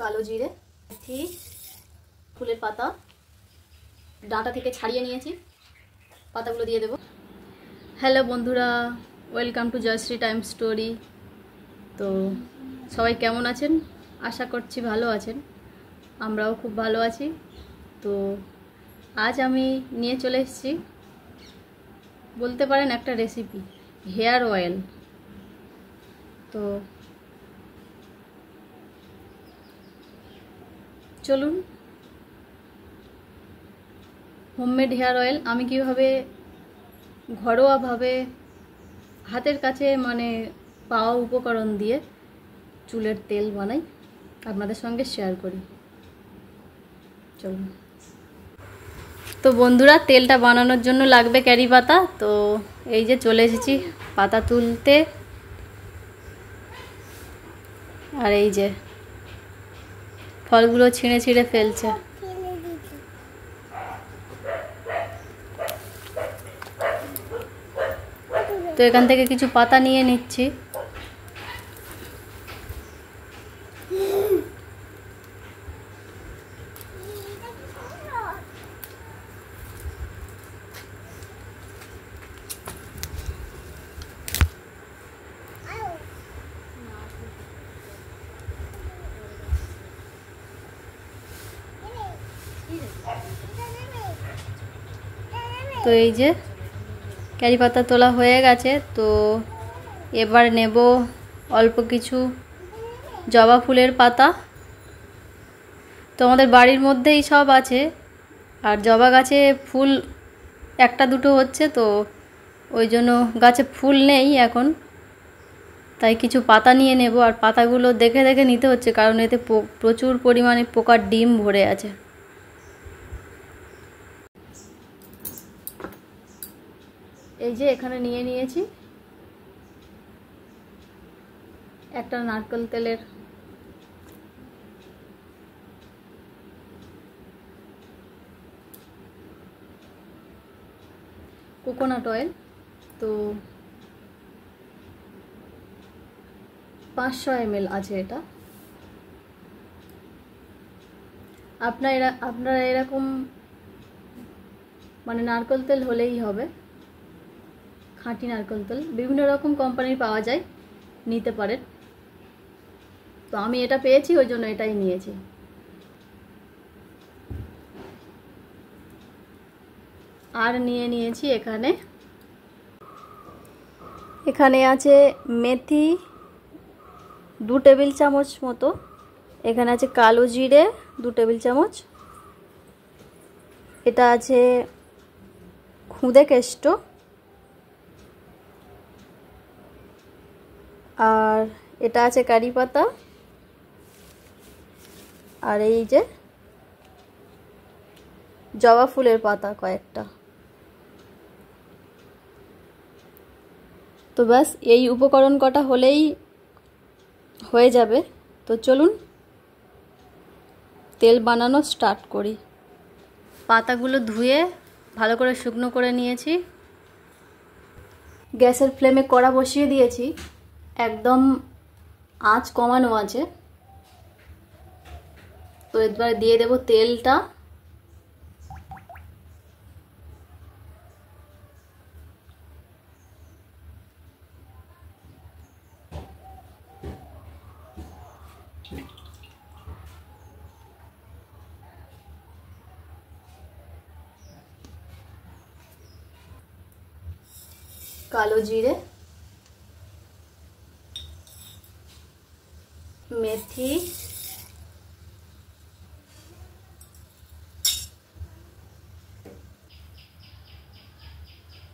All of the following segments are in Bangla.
কালো জিরে, মেথি, ফুলের পাতা ডাঁটা থেকে ছাড়িয়ে নিয়েছি, পাতাগুলো দিয়ে দেব। হ্যালো বন্ধুরা, welcome to Joyshree time story. তো সবাই কেমন আছেন? আশা করছি ভালো আছেন, আমরাও খুব ভালো আছি। তো আজ আমি নিয়ে চলে এসেছি বলতে পারেন একটা রেসিপি, হেয়ার অয়েল। তো চলুন, হোমমেড হেয়ার অয়েল আমি কীভাবে ঘরোয়াভাবে হাতের কাছে পাওয়া উপকরণ দিয়ে চুলের তেল বানাই, আপনাদের সঙ্গে শেয়ার করি। চলুন। তো বন্ধুরা, তেলটা বানানোর জন্য লাগবে ক্যারি পাতা। তো এই যে চলে এসেছি পাতা তুলতে, আর এই যে ফলগুলো ছিঁড়ে ছিঁড়ে ফেলছে। তো এখান থেকে কিছু পাতা নিয়ে নিচ্ছি। তো এই যে ক্যারি পাতা তোলা হয়ে গেছে। তো এবার নেব অল্প কিছু জবা ফুলের পাতা। তো আমাদের বাড়ির মধ্যেই সব আছে, আর জবা গাছে ফুল একটা দুটো হচ্ছে, তো ওই জন্য গাছে ফুল নেই এখন, তাই কিছু পাতা নিয়ে নেব। আর পাতাগুলো দেখে দেখে নিতে হচ্ছে, কারণ এতে প্রচুর পরিমাণে পোকার ডিম ভরে আছে। এই যে এখানে নিয়ে নিয়েছি একটা নারকেল তেলের কোকোনাট অয়েল। তো 500 ml আছে এটা। আপনারা এরকম নারকেল তেল হলেই হবে, খাঁটি নারকেল তেল বিভিন্ন রকম কোম্পানির পাওয়া যায়, নিতে পারেন। তো আমি এটা পেয়েছি, ওই জন্য এটাই নিয়েছি। আর নিয়ে নিয়েছি এখানে আছে মেথি 2 টেবিল চামচ মতো, এখানে আছে কালো জিরে 2 টেবিল চামচ, এটা আছে খুদে কেষ্ট, আর এটা আছে কারি পাতা, আর এই যে জবা ফুলের পাতা কয়েকটা। তো ব্যাস এই উপকরণ কটা হলেই হয়ে যাবে। তো চলুন তেল বানানো স্টার্ট করি। পাতাগুলো ধুয়ে ভালো করে শুকনো করে নিয়েছি। গ্যাসের ফ্লেমে কড়া বসিয়ে দিয়েছি, একদম আঁচ কমানো আছে। তো এবার দিয়ে দেব তেলটা। কালো জিরে, মেথি,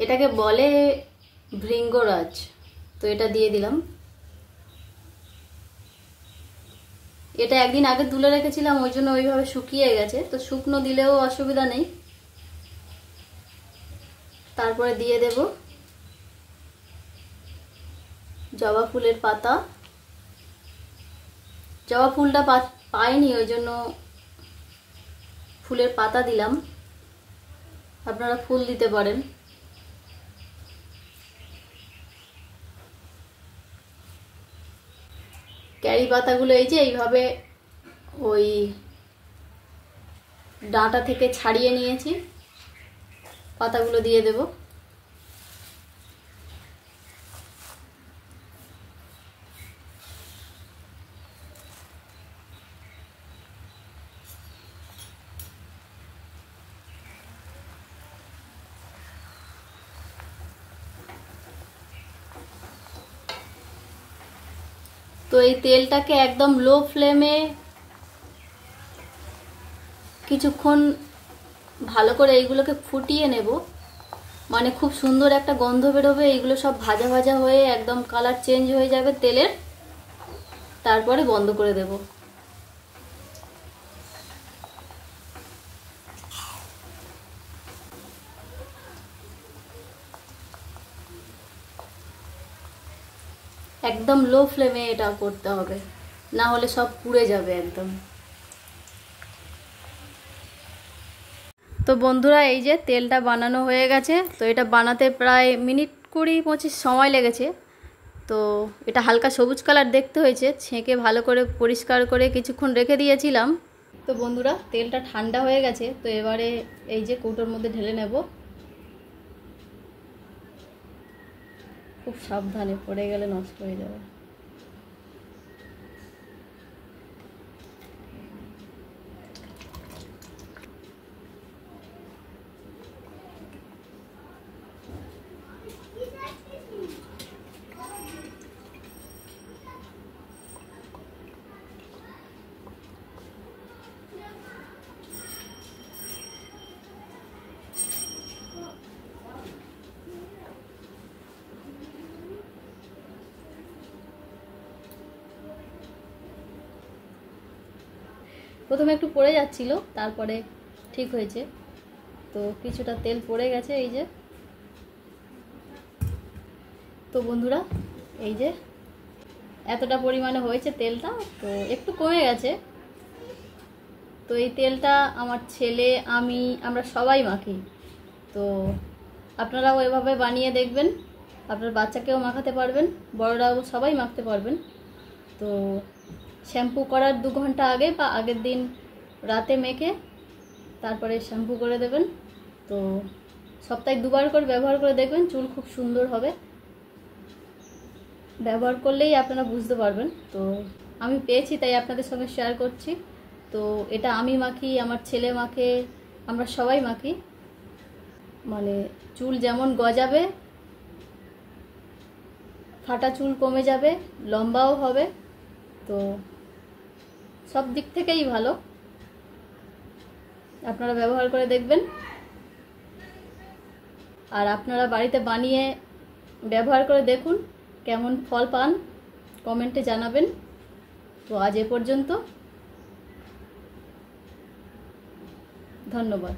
এটাকে বলে ভৃঙ্গরাজ। তো এটা দিয়ে দিলাম। এটা একদিন আগে তুলে রেখেছিলাম, ওই জন্য ওইভাবে শুকিয়ে গেছে। তো শুকনো দিলেও অসুবিধা নেই। তারপরে দিয়ে দেব জবা ফুলের পাতা। জবা ফুলটা পাইনি, ওই জন্য ফুলের পাতা দিলাম, আপনারা ফুল দিতে পারেন। ক্যারি পাতাগুলো এই যে এইভাবে ওই ডাঁটা থেকে ছাড়িয়ে নিয়েছি, পাতাগুলো দিয়ে দেব। তো এই তেলটাকে একদম লো ফ্লেমে কিছুক্ষণ ভালো করে এইগুলোকে ফুটিয়ে নেব, মানে খুব সুন্দর একটা গন্ধ বেরোবে, এইগুলো সব ভাজা ভাজা হয়ে একদম কালার চেঞ্জ হয়ে যাবে তেলের, তারপরে বন্ধ করে দেব। একদম লো ফ্লেমে এটা করতে হবে, না হলে সব পুড়ে যাবে একদম। তো বন্ধুরা, এই যে তেলটা বানানো হয়ে গেছে। তো এটা বানাতে প্রায় মিনিট 20-25 সময় লেগেছে। তো এটা হালকা সবুজ কালার দেখতে হয়েছে, ছেঁকে ভালো করে পরিষ্কার করে কিছুক্ষণ রেখে দিয়েছিলাম। তো বন্ধুরা, তেলটা ঠান্ডা হয়ে গেছে। তো এবারে এই যে কৌটোর মধ্যে ঢেলে নেব। খুব সাবধানে, পড়ে গেলে নষ্ট হয়ে যাবে। প্রথমে একটু পড়ে যাচ্ছিল, তারপরে ঠিক হয়েছে। তো কিছুটা তেল পড়ে গেছে এই যে। তো বন্ধুরা, এই যে এতটা পরিমাণে হয়েছে তেলটা, তো একটু কমে গেছে। তো এই তেলটা আমার ছেলে, আমি, আমরা সবাই মাখি। তো আপনারাও এভাবে বানিয়ে দেখবেন, আপনার বাচ্চাকেও মাখাতে পারবেন, বড়রাও সবাই মাখতে পারবেন। তো শ্যাম্পু করার 2 ঘন্টা আগে বা আগের দিন রাতে মেখে তারপরে শ্যাম্পু করে দেবেন। তো সপ্তাহে 2 বার করে ব্যবহার করে দেখবেন, চুল খুব সুন্দর হবে। ব্যবহার করলেই আপনারা বুঝতে পারবেন। তো আমি পেয়েছি, তাই আপনাদের সঙ্গে শেয়ার করছি। তো এটা আমি মাখি, আমার ছেলে মাখে, আমরা সবাই মাখি। মানে চুল যেমন গজাবে, ফাটা চুল কমে যাবে, লম্বাও হবে। তো সব দিক থেকেই ভালো, আপনারা ব্যবহার করে দেখবেন। আর আপনারা বাড়িতে বানিয়ে ব্যবহার করে দেখুন, কেমন ফল পান কমেন্টে জানাবেন। তো আজ এ পর্যন্ত, ধন্যবাদ।